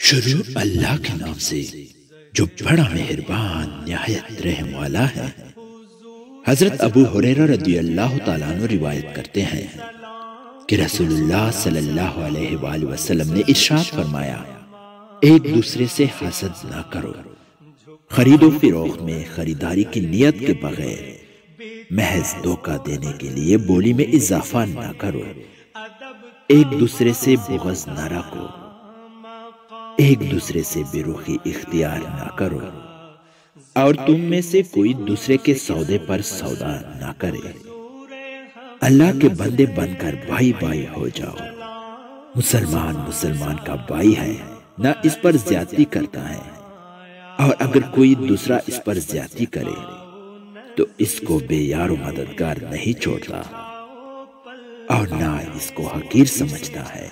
شروع اللہ کے نام سے جو بڑا مہربان نہایت رحم والا ہے۔ حضرت ابو ہریرہ رضی اللہ تعالیٰ عنہ روایت کرتے ہیں کہ رسول اللہ صلی اللہ علیہ وآلہ وسلم نے ارشاد فرمایا، ایک دوسرے سے حسد نہ کرو۔ خرید و فروخت میں خریداری کی نیت کے بغیر محض دھوکہ دینے کے لیے بولی میں اضافہ نہ کرو۔ ایک دوسرے سے بغض نہ رکھو۔ ایک دوسرے سے بے رخی اختیار نہ کرو، اور تم میں سے کوئی دوسرے کے سودے پر سودا نہ کرے۔ اللہ کے بندے بن کر بھائی بھائی ہو جاؤ۔ مسلمان کا بھائی ہے، نہ اس پر زیادتی کرتا ہے، اور اگر کوئی دوسرا اس پر زیادتی کرے تو اس کو بے یار و مددگار نہیں چھوڑتا، اور نہ اس کو حقیر سمجھتا ہے۔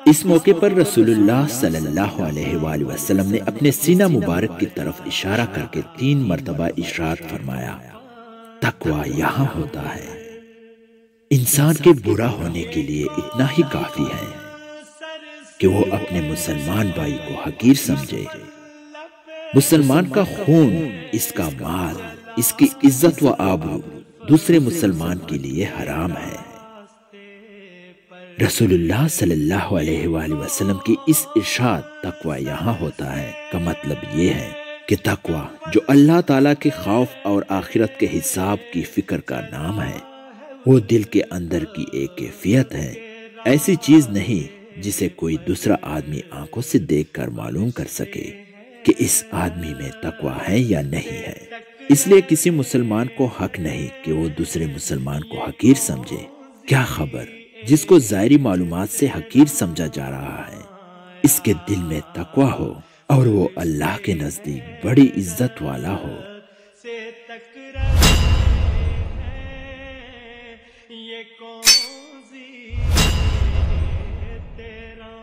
اس موقع پر رسول اللہ صلی اللہ علیہ وآلہ وسلم نے اپنے سینہ مبارک کی طرف اشارہ کر کے 3 مرتبہ ارشاد فرمایا، تقویٰ یہاں ہوتا ہے۔ انسان کے برا ہونے کے لیے اتنا ہی کافی ہے کہ وہ اپنے مسلمان بھائی کو حقیر سمجھے۔ مسلمان کا خون، اس کا مال، اس کی عزت و آبرو دوسرے مسلمان کے لیے حرام ہے۔ رسول اللہ صلی اللہ علیہ وآلہ وسلم کی اس ارشاد تقویٰ یہاں ہوتا ہے کا مطلب یہ ہے کہ تقویٰ جو اللہ تعالیٰ کے خوف اور آخرت کے حساب کی فکر کا نام ہے، وہ دل کے اندر کی ایک کیفیت ہے، ایسی چیز نہیں جسے کوئی دوسرا آدمی آنکھوں سے دیکھ کر معلوم کر سکے کہ اس آدمی میں تقویٰ ہے یا نہیں ہے۔ اس لیے کسی مسلمان کو حق نہیں کہ وہ دوسرے مسلمان کو حقیر سمجھے۔ کیا خبر جس کو ظاہری معلومات سے حقیر سمجھا جا رہا ہے، اس کے دل میں تقویٰ ہو اور وہ اللہ کے نزدیک بڑی عزت والا ہو۔ یہ کون سی تیرا